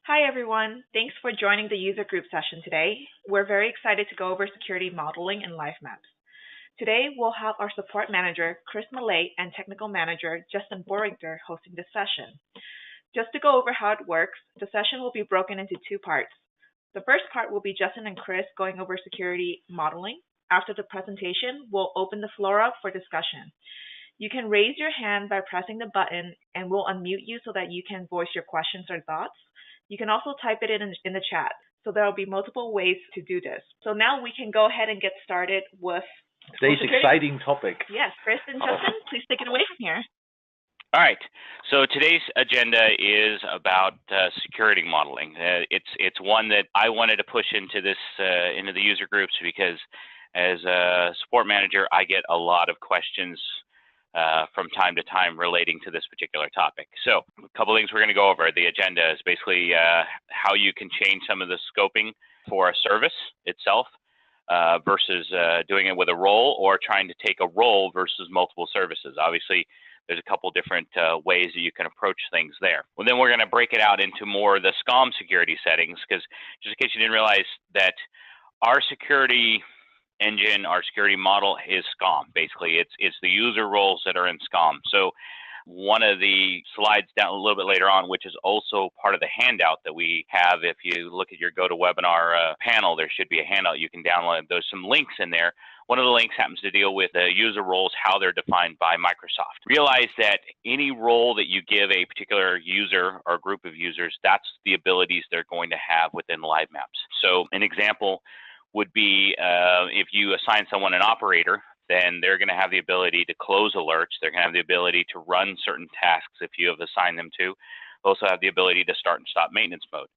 Hi, everyone. Thanks for joining the user group session today. We're very excited to go over security modeling in Live Maps. Today, we'll have our support manager, Chris Millay, and technical manager, Justin Borringer, hosting this session. Just to go over how it works, the session will be broken into two parts. The first part will be Justin and Chris going over security modeling. After the presentation, we'll open the floor up for discussion. You can raise your hand by pressing the button, and we'll unmute you so that you can voice your questions or thoughts. You can also type it in the chat. So there will be multiple ways to do this. So now we can go ahead and get started with today's exciting topic. Yes, Chris and Justin, please take it away from here. All right. So today's agenda is about security modeling. It's one that I wanted to push into into the user groups because as a support manager, I get a lot of questions from time to time relating to this particular topic. So a couple of things we're going to go over. The agenda is basically how you can change some of the scoping for a service itself versus doing it with a role or trying to take a role versus multiple services. Obviously, there's a couple different ways that you can approach things there. Well, then we're going to break it out into more the SCOM security settings, because just in case you didn't realize that our security engine, our security model is SCOM. Basically, it's the user roles that are in SCOM. So one of the slides down a little bit later on, which is also part of the handout that we have, if you look at your GoToWebinar panel, there should be a handout you can download. There's some links in there. One of the links happens to deal with user roles, how they're defined by Microsoft. Realize that any role that you give a particular user or group of users, that's the abilities they're going to have within Live Maps. So an example would be if you assign someone an operator, then they're going to have the ability to close alerts. They're going to have the ability to run certain tasks if you have assigned them to. Also have the ability to start and stop maintenance mode,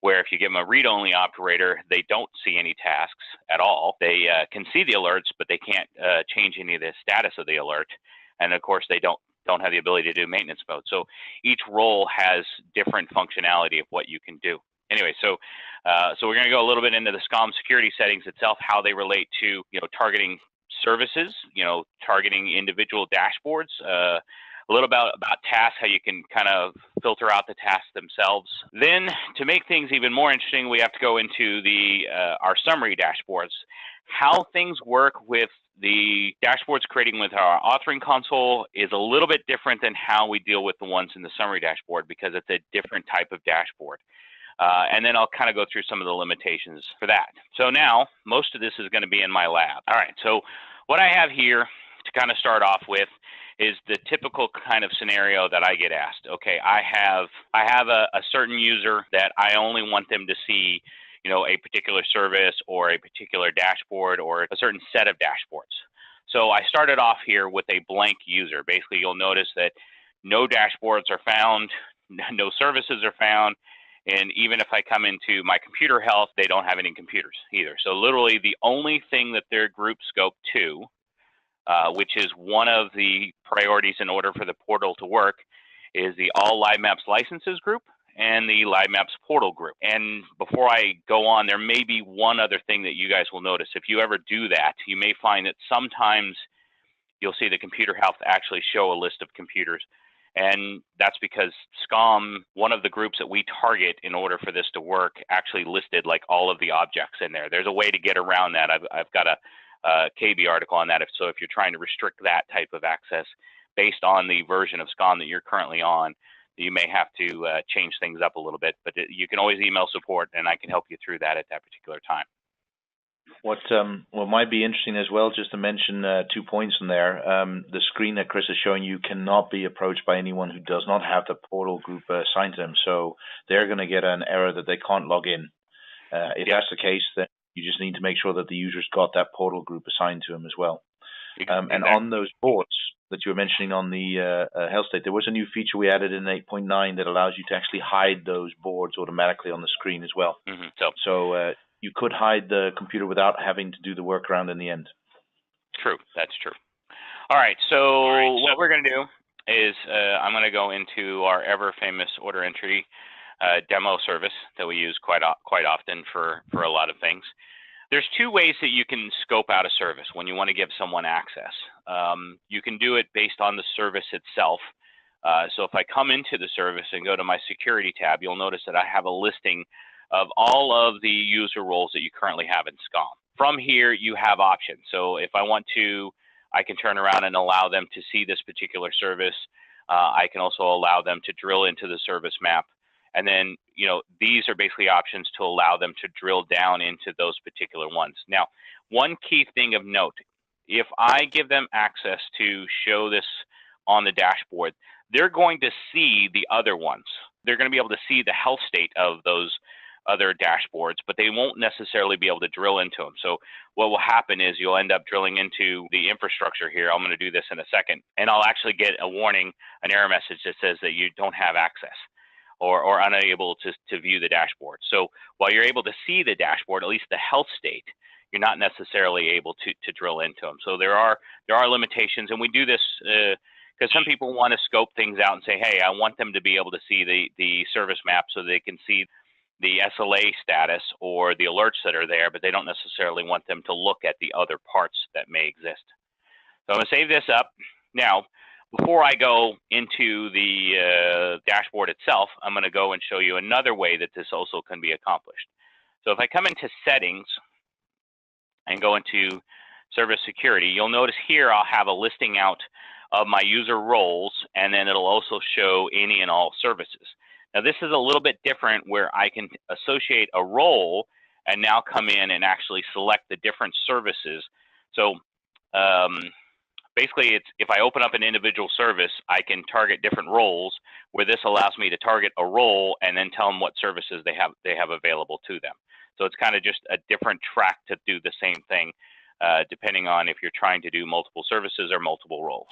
where if you give them a read-only operator, they don't see any tasks at all. They can see the alerts, but they can't change any of the status of the alert. And of course, they don't have the ability to do maintenance mode. So each role has different functionality of what you can do. Anyway, so we're going to go a little bit into the SCOM security settings itself, how they relate to targeting services, targeting individual dashboards, a little about tasks, how you can kind of filter out the tasks themselves. Then to make things even more interesting, we have to go into our summary dashboards, how things work with the dashboards creating with our authoring console is a little bit different than how we deal with the ones in the summary dashboard because it's a different type of dashboard. And then I'll kind of go through some of the limitations for that. So now, most of this is going to be in my lab. All right, so what I have here to kind of start off with is the typical kind of scenario that I get asked. Okay, I have a certain user that I only want them to see, a particular service or a particular dashboard or a certain set of dashboards. So I started off here with a blank user. Basically, you'll notice that no dashboards are found, no services are found. And even if I come into my computer health, they don't have any computers either. So literally the only thing that they're group scope to, which is one of the priorities in order for the portal to work, is the All Live Maps Licenses group and the Live Maps Portal group. And before I go on, there may be one other thing that you guys will notice. If you ever do that, you may find that sometimes you'll see the computer health actually show a list of computers. And that's because SCOM, one of the groups that we target in order for this to work, actually listed like all of the objects in there. There's a way to get around that. I've got a KB article on that. So if you're trying to restrict that type of access based on the version of SCOM that you're currently on, you may have to change things up a little bit. But you can always email support, and I can help you through that at that particular time. What might be interesting as well, just to mention 2 points in there. The screen that Chris is showing you cannot be approached by anyone who does not have the portal group assigned to them. So they're going to get an error that they can't log in. If that's the case, then you just need to make sure that the user's got that portal group assigned to them as well. And on those boards that you were mentioning on the health state, there was a new feature we added in 8.9 that allows you to actually hide those boards automatically on the screen as well. Mm-hmm. So you could hide the computer without having to do the workaround in the end. True, that's true. All right, so what we're going to do is I'm going to go into our ever famous order entry demo service that we use quite often for a lot of things. There's two ways that you can scope out a service when you want to give someone access. You can do it based on the service itself. So if I come into the service and go to my security tab, you'll notice that I have a listing of all of the user roles that you currently have in SCOM. From here, you have options. So if I want to, I can turn around and allow them to see this particular service. I can also allow them to drill into the service map. And then, these are basically options to allow them to drill down into those particular ones. Now, one key thing of note, if I give them access to show this on the dashboard, they're going to see the other ones. They're going to be able to see the health state of those other dashboards, but they won't necessarily be able to drill into them. So what will happen is you'll end up drilling into the infrastructure here. I'm going to do this in a second, and I'll actually get a warning, an error message that says that you don't have access or unable to view the dashboard. So while you're able to see the dashboard, at least the health state, you're not necessarily able to drill into them. So there are limitations, and we do this because some people want to scope things out and say, hey, I want them to be able to see the service map so they can see the SLA status or the alerts that are there, but they don't necessarily want them to look at the other parts that may exist. So I'm going to save this up. Now, before I go into the dashboard itself, I'm going to go and show you another way that this also can be accomplished. So if I come into settings and go into service security, you'll notice here I'll have a listing out of my user roles, and then it'll also show any and all services. Now this is a little bit different where I can associate a role and now come in and actually select the different services. So basically, if I open up an individual service, I can target different roles, where this allows me to target a role and then tell them what services they have available to them. So it's kind of just a different track to do the same thing, depending on if you're trying to do multiple services or multiple roles.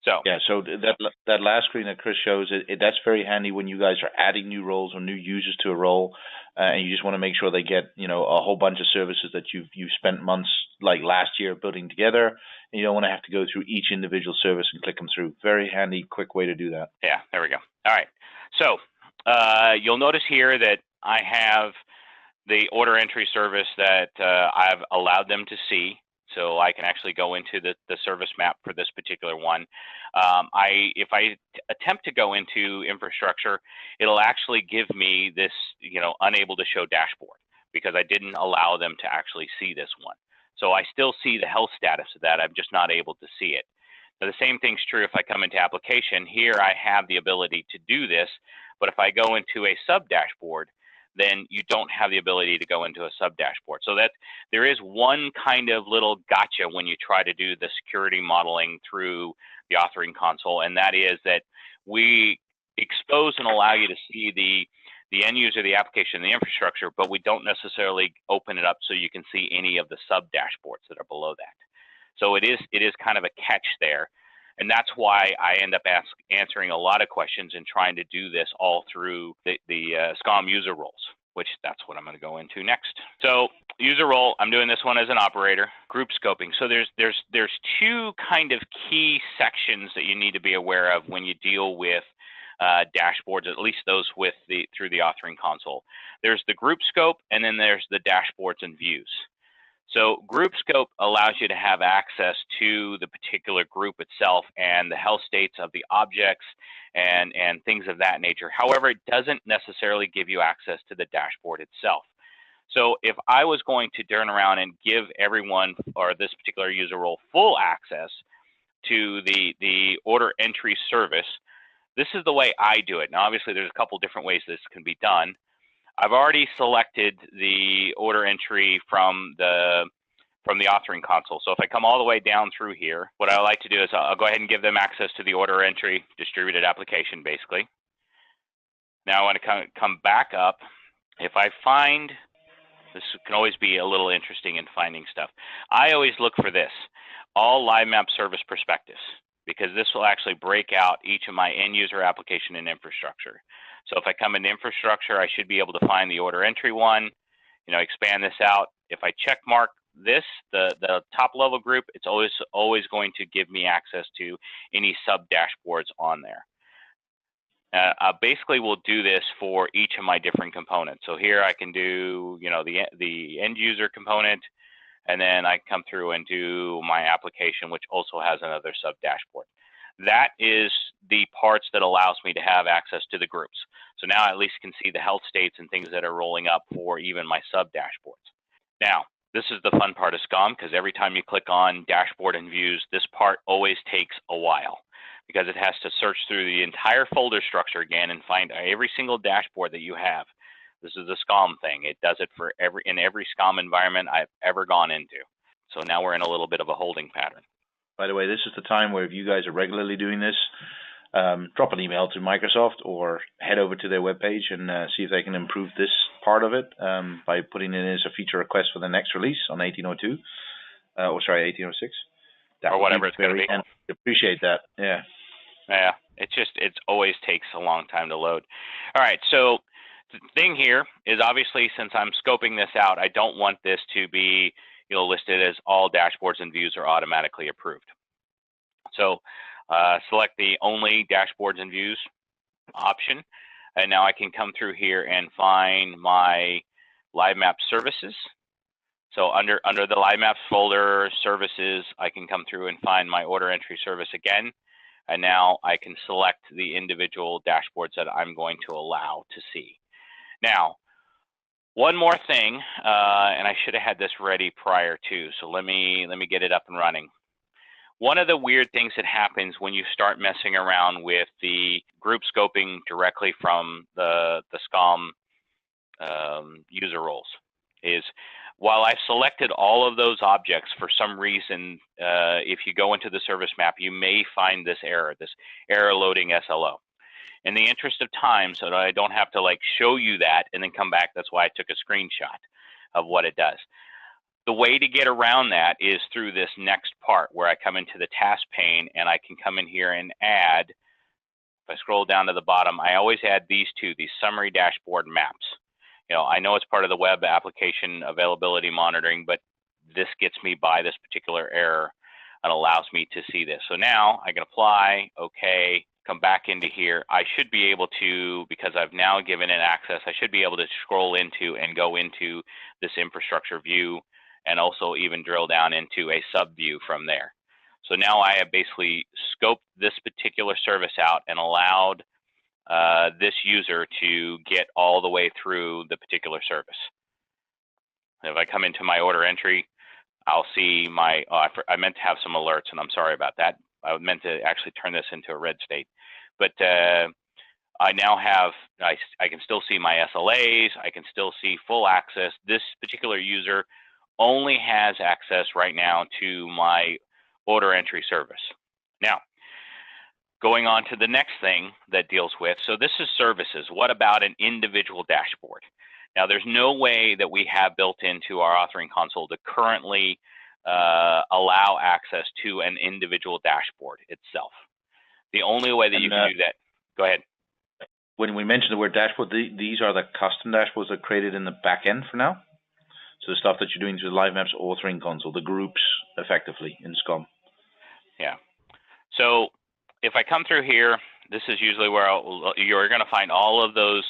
So yeah, so that last screen that Chris shows, that's very handy when you guys are adding new roles or new users to a role, and you just want to make sure they get a whole bunch of services that you've spent months like last year building together, and you don't want to have to go through each individual service and click them through. Very handy, quick way to do that. Yeah, there we go. All right, so you'll notice here that I have the order entry service that I've allowed them to see. So I can actually go into the service map for this particular one. If I attempt to go into infrastructure, it'll actually give me this, unable to show dashboard, because I didn't allow them to actually see this one. So I still see the health status of that. I'm just not able to see it. Now, the same thing's true if I come into application. Here I have the ability to do this, but if I go into a sub dashboard, then you don't have the ability to go into a sub dashboard. So that there is one kind of little gotcha when you try to do the security modeling through the authoring console, and that is that we expose and allow you to see the end user, the application, the infrastructure, but we don't necessarily open it up so you can see any of the sub dashboards that are below that. So it is kind of a catch there. And that's why I end up answering a lot of questions and trying to do this all through the SCOM user roles, which that's what I'm going to go into next. So user role, I'm doing this one as an operator. Group scoping. So there's two kind of key sections that you need to be aware of when you deal with dashboards, at least those through the authoring console. There's the group scope, and then there's the dashboards and views. So group scope allows you to have access to the particular group itself and the health states of the objects and things of that nature. However, it doesn't necessarily give you access to the dashboard itself. So if I was going to turn around and give everyone or this particular user role full access to the order entry service, this is the way I do it. Now, obviously, there's a couple different ways this can be done. I've already selected the order entry from the authoring console. So if I come all the way down through here, what I like to do is I'll go ahead and give them access to the order entry distributed application, basically. Now I want to come back up. If I find, this can always be a little interesting in finding stuff. I always look for this, all live map service prospectus, because this will actually break out each of my end user application and infrastructure. So if I come into infrastructure, I should be able to find the order entry one, expand this out. If I check mark this, the top level group, it's always going to give me access to any sub dashboards on there. I basically will do this for each of my different components. So here I can do, the end user component, and then I come through and do my application, which also has another sub dashboard. That is the parts that allows me to have access to the groups. So now I at least can see the health states and things that are rolling up for even my sub dashboards. Now, this is the fun part of SCOM, because every time you click on dashboard and views, this part always takes a while because it has to search through the entire folder structure again and find every single dashboard that you have. This is the SCOM thing. It does it for in every SCOM environment I've ever gone into. So now we're in a little bit of a holding pattern. By the way, this is the time where if you guys are regularly doing this, drop an email to Microsoft or head over to their webpage and see if they can improve this part of it by putting it in as a feature request for the next release on 1802, 1806. Or whatever it's going to be. And appreciate that. Yeah. Yeah, it always takes a long time to load. All right, so the thing here is obviously since I'm scoping this out, I don't want this to be listed as all dashboards and views are automatically approved. So select the only dashboards and views option, and now I can come through here and find my Live Map services. So under the Live Maps folder, services, I can come through and find my order entry service again. And now I can select the individual dashboards that I'm going to allow to see. Now, one more thing, and I should have had this ready prior to, so let me get it up and running. One of the weird things that happens when you start messing around with the group scoping directly from the SCOM user roles is, while I've selected all of those objects, for some reason, if you go into the service map, you may find this error loading SLO. In the interest of time, so that I don't have to show you that and then come back, that's why I took a screenshot of what it does. The way to get around that is through this next part where I come into the task pane and I can come in here and add, if I scroll down to the bottom, I always add these summary dashboard maps. I know it's part of the web application availability monitoring, but this gets me by this particular error and allows me to see this. So now I can apply, okay, come back into here. I should be able to, because I've now given it access, I should be able to scroll into and go into this infrastructure view and also even drill down into a sub view from there. So now I have basically scoped this particular service out and allowed this user to get all the way through the particular service. If I come into my order entry, I'll see my, I meant to have some alerts, and I'm sorry about that. I meant to actually turn this into a red state. But I now have, I can still see my SLAs, I can still see full access. This particular user only has access right now to my order entry service. Now, going on to the next thing that deals with, so this is services. What about an individual dashboard? Now, there's no way that we have built into our authoring console to currently allow access to an individual dashboard itself. The only way that you can do that, go ahead. When we mention the word dashboard, these are the custom dashboards that are created in the back end for now? So the stuff that you're doing to the Live Maps authoring console, the groups effectively in SCOM. Yeah. So if I come through here, this is usually where you're going to find all of those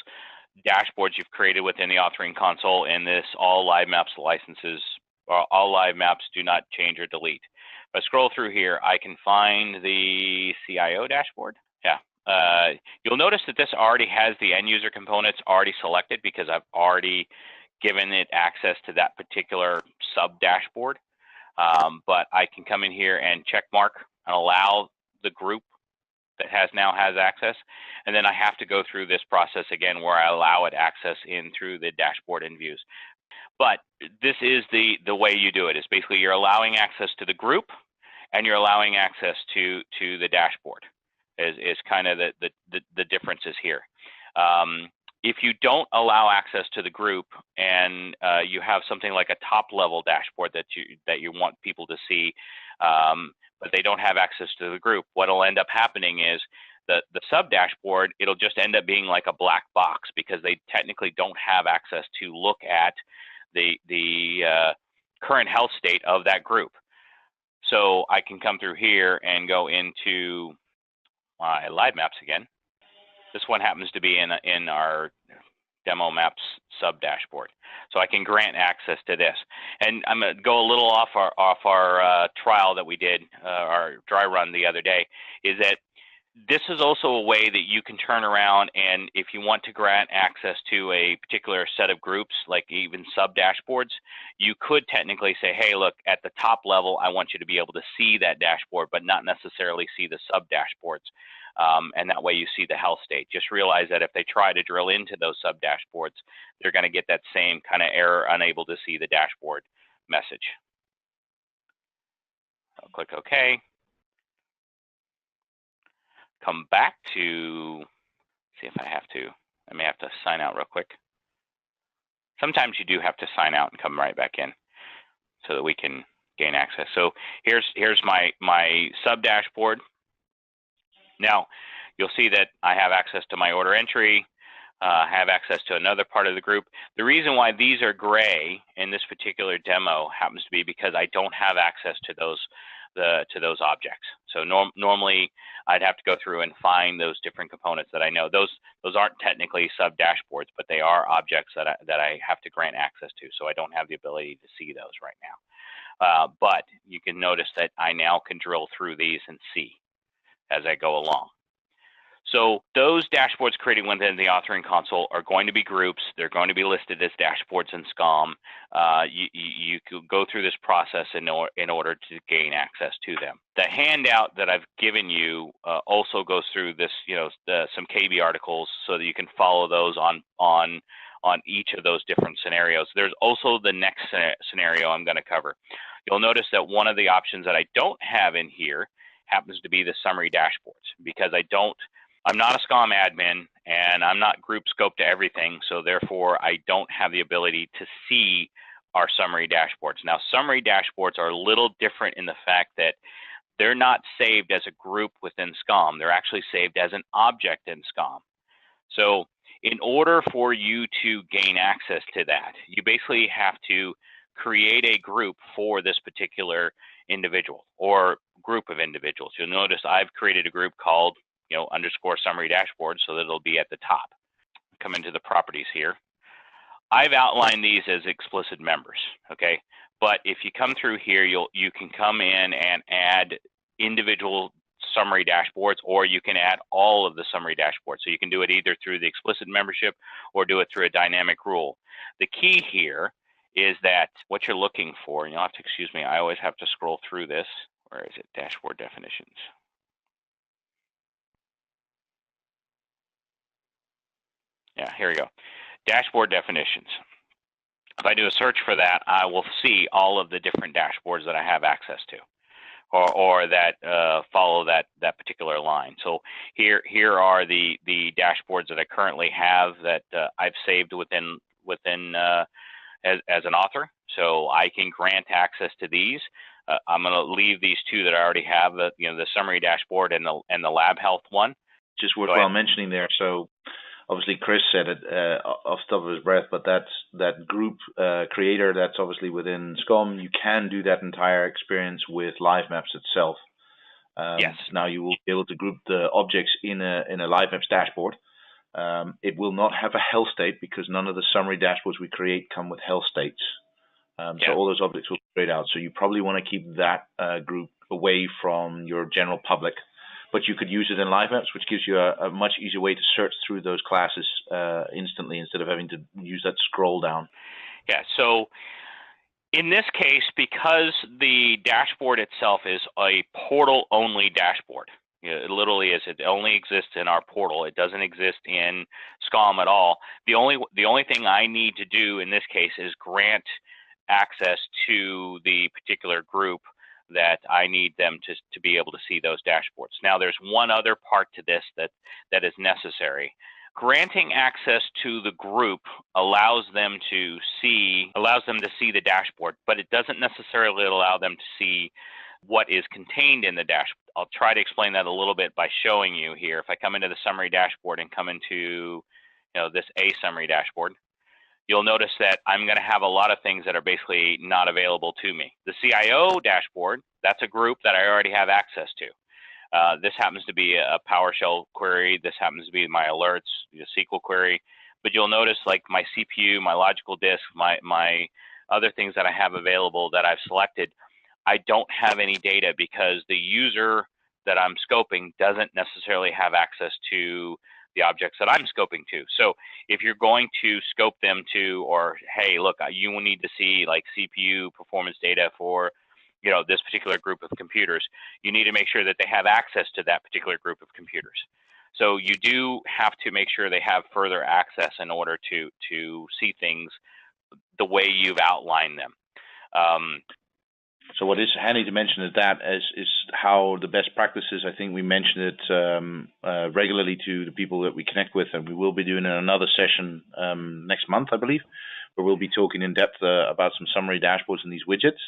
dashboards you've created within the authoring console in this all Live Maps licenses, or all Live Maps do not change or delete. If I scroll through here, I can find the CIO dashboard. Yeah. You'll notice that this already has the end user components already selected because I've already given it access to that particular sub dashboard. But I can come in here and check mark and allow the group that now has access, and then I have to go through this process again where I allow it access in through the dashboard and views. But this is the way you do it. Is basically you're allowing access to the group and you're allowing access to the dashboard. Is kind of the differences here. If you don't allow access to the group and you have something like a top level dashboard that you want people to see, but they don't have access to the group, what'll end up happening is the sub dashboard, it'll just end up being like a black box because they technically don't have access to look at the current health state of that group. So I can come through here and go into my Live Maps again. This one happens to be in our demo maps sub-dashboard. So I can grant access to this. And I'm going to go a little off our trial that we did, our dry run the other day, is that this is also a way that you can turn around, and if you want to grant access to a particular set of groups, like even sub-dashboards, you could technically say, hey, look, at the top level, I want you to be able to see that dashboard, but not necessarily see the sub-dashboards. And that way you see the health state. Just realize that if they try to drill into those sub-dashboards, they're going to get that same kind of error, unable to see the dashboard message. I'll click OK. Come back to, see if I may have to sign out real quick. Sometimes you do have to sign out and come right back in so that we can gain access. So here's my sub-dashboard. Now, you'll see that I have access to my order entry, have access to another part of the group. The reason why these are gray in this particular demo happens to be because I don't have access to those objects. So normally I'd have to go through and find those different components that I know. Those aren't technically sub-dashboards, but they are objects that I have to grant access to. So I don't have the ability to see those right now. But you can notice that I now can drill through these and see as I go along. So those dashboards created within the authoring console are going to be groups. They're going to be listed as dashboards in SCOM. You could go through this process in order to gain access to them. The handout that I've given you also goes through this, some KB articles so that you can follow those on each of those different scenarios. There's also the next scenario I'm going to cover. You'll notice that one of the options that I don't have in here happens to be the summary dashboards, because I'm not a SCOM admin and I'm not group scoped to everything, so therefore I don't have the ability to see our summary dashboards. Now, summary dashboards are a little different in the fact that they're not saved as a group within SCOM. They're actually saved as an object in SCOM. So in order for you to gain access to that, you basically have to create a group for this particular individual or group of individuals. You'll notice I've created a group called _ summary dashboard, so that it'll be at the top. Come into the properties here. I've outlined these as explicit members, okay? But if you come through here, you can come in and add individual summary dashboards, or you can add all of the summary dashboards. So you can do it either through the explicit membership or do it through a dynamic rule. The key here is that what you're looking for, and you'll have to excuse me, I always have to scroll through this. Where is it? Dashboard definitions. Yeah, here we go. Dashboard definitions. If I do a search for that, I will see all of the different dashboards that I have access to, or that follow that particular line. So here are the dashboards that I currently have that I've saved within as an author. So I can grant access to these. I'm going to leave these two that I already have, the summary dashboard and the lab health one. Just worthwhile mentioning there. So obviously Chris said it off the top of his breath, but that group creator that's obviously within SCOM, you can do that entire experience with Live Maps itself. Yes. Now you will be able to group the objects in a Live Maps dashboard. It will not have a health state because none of the summary dashboards we create come with health states. So all those objects will be straight out. So you probably want to keep that group away from your general public. But you could use it in Live Maps, which gives you a much easier way to search through those classes instantly instead of having to use that scroll down. Yeah, so in this case, because the dashboard itself is a portal-only dashboard, it literally is. It only exists in our portal. It doesn't exist in SCOM at all. The only thing I need to do in this case is grant access to the particular group that I need them to be able to see those dashboards. Now, there's one other part to this that is necessary. Granting access to the group allows them to see the dashboard, but it doesn't necessarily allow them to see what is contained in the dashboard. I'll try to explain that a little bit by showing you here. If I come into the summary dashboard and come into this A summary dashboard, you'll notice that I'm going to have a lot of things that are basically not available to me. The CIO dashboard, that's a group that I already have access to. This happens to be a PowerShell query. This happens to be my alerts, the SQL query. but you'll notice like my CPU, my logical disk, my other things that I have available that I've selected, I don't have any data because the user that I'm scoping doesn't necessarily have access to the objects that I'm scoping to. So if you're going to scope them to, or hey, look, you will need to see like CPU performance data for, you know, this particular group of computers, you need to make sure that they have access to that particular group of computers. So you do have to make sure they have further access in order to see things the way you've outlined them. So what is handy to mention is how the best practices. I think we mentioned it regularly to the people that we connect with, and we will be doing another session next month, I believe, where we'll be talking in depth about some summary dashboards and these widgets.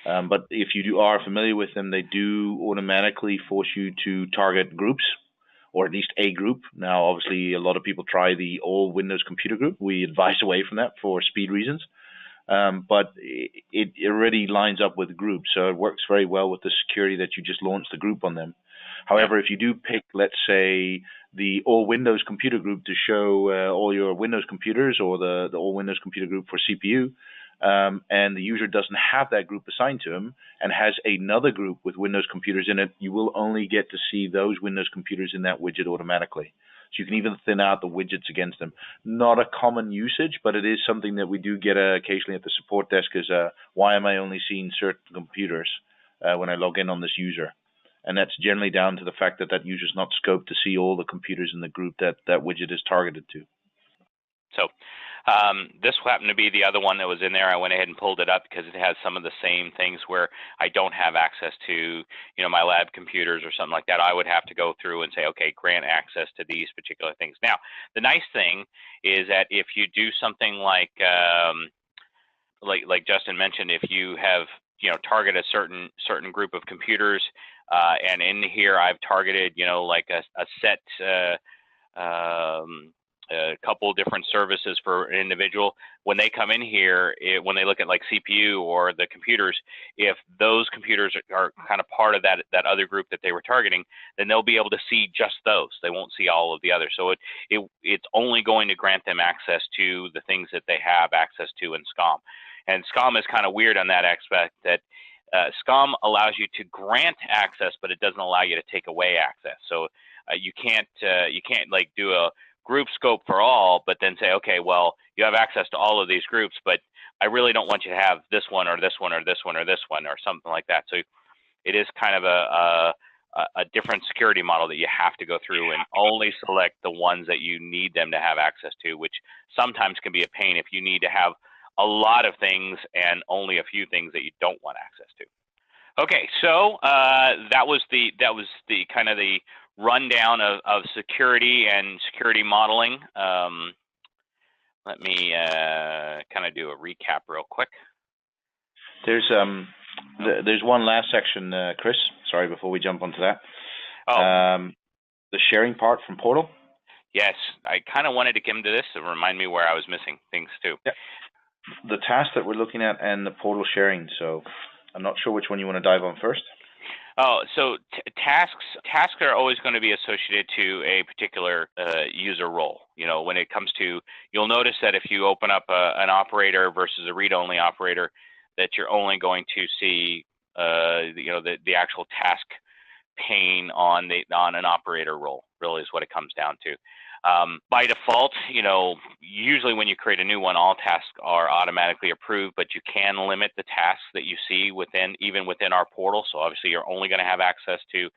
But if you are familiar with them, they do automatically force you to target groups, or at least a group. Now, obviously, a lot of people try the all Windows computer group. We advise away from that for speed reasons. But it already lines up with groups, so it works very well with the security that you just launched the group on them. However, if you do pick, let's say, the all Windows computer group to show all your Windows computers, or the all Windows computer group for CPU, and the user doesn't have that group assigned to him and has another group with Windows computers in it, you will only get to see those Windows computers in that widget automatically. So you can even thin out the widgets against them. Not a common usage, but it is something that we do get occasionally at the support desk is, why am I only seeing certain computers when I log in on this user? And that's generally down to the fact that that user is not scoped to see all the computers in the group that that widget is targeted to. So this happened to be the other one that was in there. I went ahead and pulled it up because it has some of the same things where I don't have access to, you know, my lab computers or something like that. I would have to go through and say, okay, grant access to these particular things. Now, the nice thing is that if you do something like Justin mentioned, if you have, you know, target a certain group of computers, and in here I've targeted, you know, like a set. A couple different services for an individual. When they come in here, when they look at like CPU or the computers, if those computers are kind of part of that other group that they were targeting, then they'll be able to see just those. They won't see all of the others. So it's only going to grant them access to the things that they have access to in SCOM. And SCOM is kind of weird on that aspect that SCOM allows you to grant access, but it doesn't allow you to take away access. So you can't like do a group scope for all, but then say, okay, well, you have access to all of these groups, but I really don't want you to have this one or this one or this one or this one or something like that. So it is kind of a different security model that you have to go through and only select the ones that you need them to have access to, which sometimes can be a pain if you need to have a lot of things and only a few things that you don't want access to. Okay, so that was the kind of the rundown of security and security modeling. Let me kind of do a recap real quick. There's one last section, Chris. Sorry, before we jump onto that. Oh. The sharing part from Portal. Yes, I kind of wanted to come to this to remind me where I was missing things too. Yeah. The task that we're looking at and the Portal sharing. So I'm not sure which one you want to dive on first. Oh, so tasks are always going to be associated to a particular user role. You know, when it comes to, you'll notice that if you open up an operator versus a read-only operator, that you're only going to see, you know, the actual task pane on an operator role. Really is what it comes down to. By default, you know, usually when you create a new one, all tasks are automatically approved, but you can limit the tasks that you see even within our portal. So obviously you're only going to have access to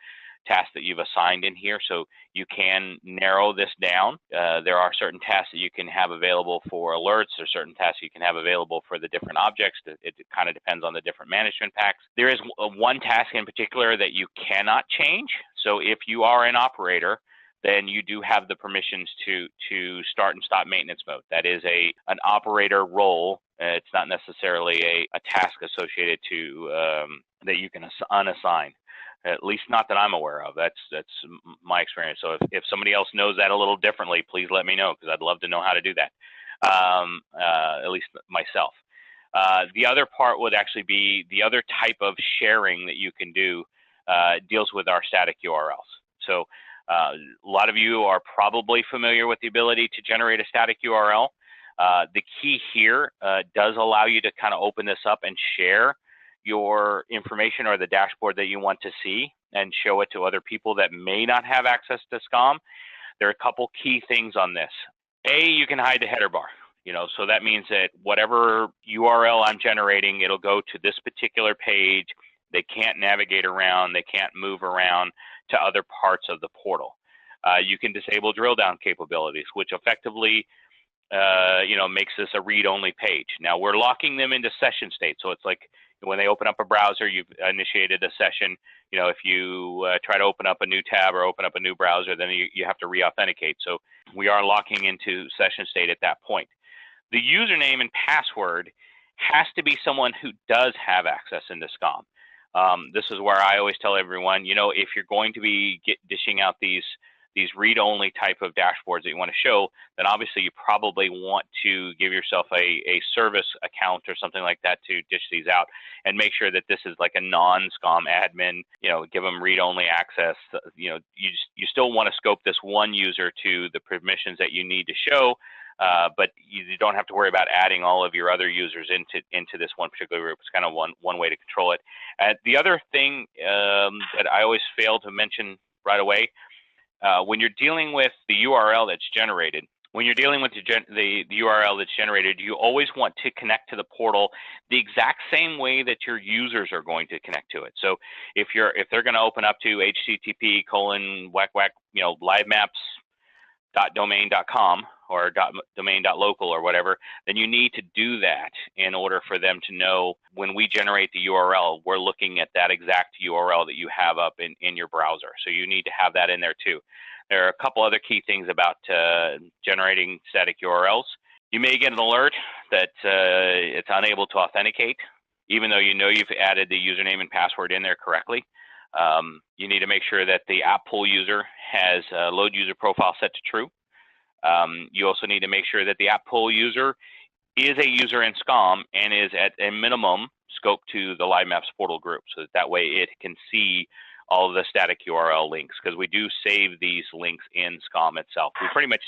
tasks that you've assigned in here. So you can narrow this down. There are certain tasks that you can have available for alerts. There's certain tasks you can have available for the different objects. It kind of depends on the different management packs. There is one task in particular that you cannot change. So if you are an operator, then you do have the permissions to start and stop maintenance mode. That is an operator role. It's not necessarily a task associated to that you can unassign. At least not that I'm aware of. That's my experience. So if somebody else knows that a little differently, please let me know, because I'd love to know how to do that. At least myself. The other part would actually be the other type of sharing that you can do deals with our static URLs. So A lot of you are probably familiar with the ability to generate a static URL. The key here does allow you to kind of open this up and share your information or the dashboard that you want to see and show it to other people that may not have access to SCOM. There are a couple key things on this. You can hide the header bar. So that means that whatever URL I'm generating, it'll go to this particular page. They can't navigate around. They can't move around to other parts of the portal. You can disable drill down capabilities, which effectively makes this a read-only page. Now we're locking them into session state. So it's like when they open up a browser, you've initiated a session. If you try to open up a new tab or open up a new browser, then you have to re-authenticate. So we are locking into session state at that point. The username and password has to be someone who does have access into SCOM. This is where I always tell everyone, if you're going to be dishing out these read-only type of dashboards that you want to show, then obviously you probably want to give yourself a service account or something like that to dish these out, and make sure that this is like a non-SCOM admin, give them read-only access. You still want to scope this one user to the permissions that you need to show, but you don't have to worry about adding all of your other users into this one particular group. It's kind of one way to control it. The other thing that I always fail to mention right away, when you're dealing with the URL that's generated, the URL that's generated, you always want to connect to the portal the exact same way that your users are going to connect to it. So if they're going to open up to http://livemaps.domain.com or domain.local or whatever, then you need to do that in order for them to know when we generate the URL, we're looking at that exact URL that you have up in your browser. So you need to have that in there too. There are a couple other key things about generating static URLs. You may get an alert that it's unable to authenticate, even though you've added the username and password in there correctly. You need to make sure that the app pool user has load user profile set to true. You also need to make sure that the app pool user is a user in SCOM and is at a minimum scope to the LiveMaps portal group, so that way it can see all of the static URL links, because we do save these links in SCOM itself. We pretty much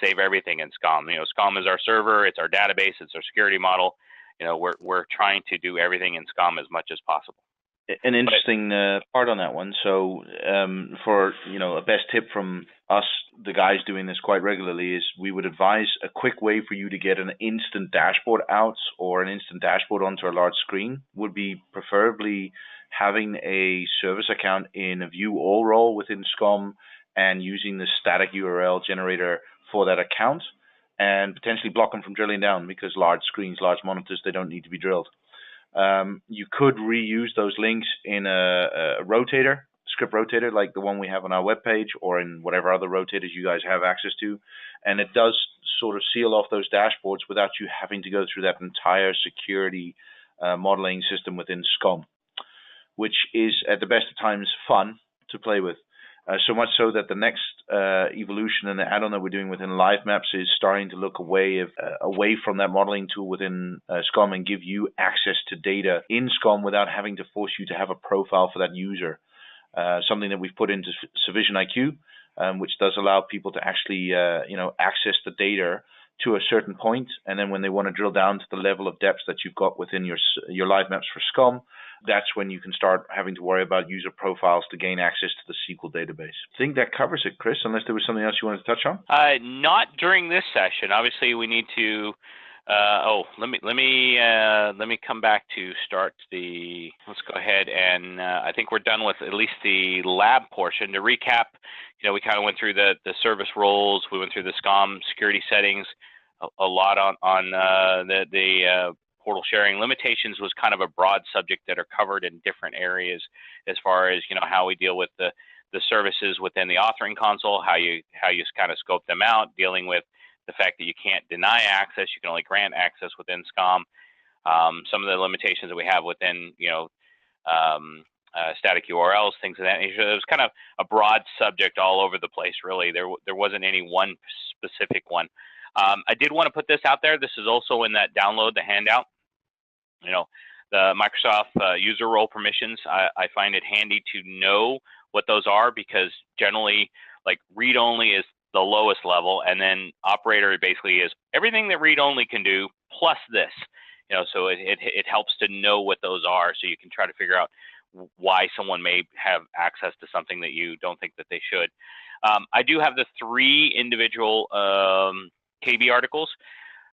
save everything in SCOM. SCOM is our server, it's our database, it's our security model. We're trying to do everything in SCOM as much as possible. An interesting part on that one. So for a best tip from us, the guys doing this quite regularly, is we would advise a quick way for you to get an instant dashboard out or an instant dashboard onto a large screen would be preferably having a service account in a view all role within SCOM and using the static URL generator for that account, and potentially block them from drilling down, because large screens, large monitors, they don't need to be drilled. You could reuse those links in a rotator, script rotator, like the one we have on our webpage, or in whatever other rotators you guys have access to. And it does sort of seal off those dashboards without you having to go through that entire security modeling system within SCOM, which is at the best of times fun to play with. So much so that the next evolution and the add-on that we're doing within LiveMaps is starting to look away from that modeling tool within SCOM and give you access to data in SCOM without having to force you to have a profile for that user. Something that we've put into Civision IQ, which does allow people to actually access the data to a certain point, and then when they want to drill down to the level of depth that you've got within your LiveMaps for SCOM, that's when you can start having to worry about user profiles to gain access to the SQL database. I think that covers it, Chris, unless there was something else you wanted to touch on? Not during this session. Obviously, we need to. Let me come back to start the. Let's go ahead and I think we're done with at least the lab portion. To recap, we kind of went through the service roles. We went through the SCOM security settings. A lot on the portal sharing limitations was kind of a broad subject that are covered in different areas, as far as how we deal with the services within the authoring console, how you kind of scope them out, dealing with the fact that you can't deny access, you can only grant access within SCOM. Some of the limitations that we have within static URLs, things of that nature. It was kind of a broad subject all over the place, really. There wasn't any one specific one. I did want to put this out there. This is also in that download, the handout. The Microsoft user role permissions. I find it handy to know what those are, because generally, like, read-only is the lowest level, and then operator basically is everything that read-only can do plus this. So it helps to know what those are, so you can try to figure out why someone may have access to something that you don't think that they should. I do have the 3 individual KB articles.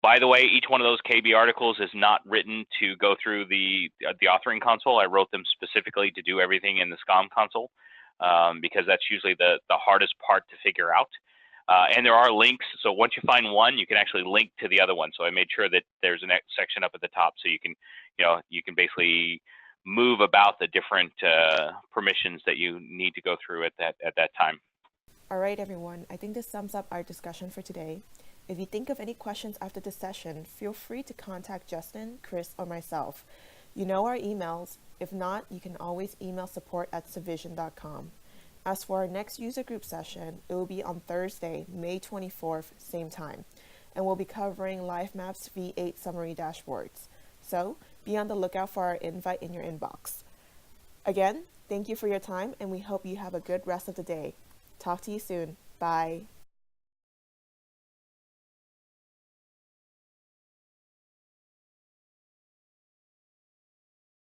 By the way, each one of those KB articles is not written to go through the authoring console. I wrote them specifically to do everything in the SCOM console, because that's usually the hardest part to figure out. And there are links, so once you find one, you can actually link to the other one. So I made sure that there's a next section up at the top, so you can basically move about the different permissions that you need to go through at that time. All right, everyone. I think this sums up our discussion for today. If you think of any questions after this session, feel free to contact Justin, Chris, or myself. You know our emails. If not, you can always email support@civision.com. As for our next user group session, it will be on Thursday, May 24th, same time, and we'll be covering LiveMaps V8 summary dashboards. So be on the lookout for our invite in your inbox. Again, thank you for your time, and we hope you have a good rest of the day. Talk to you soon. Bye.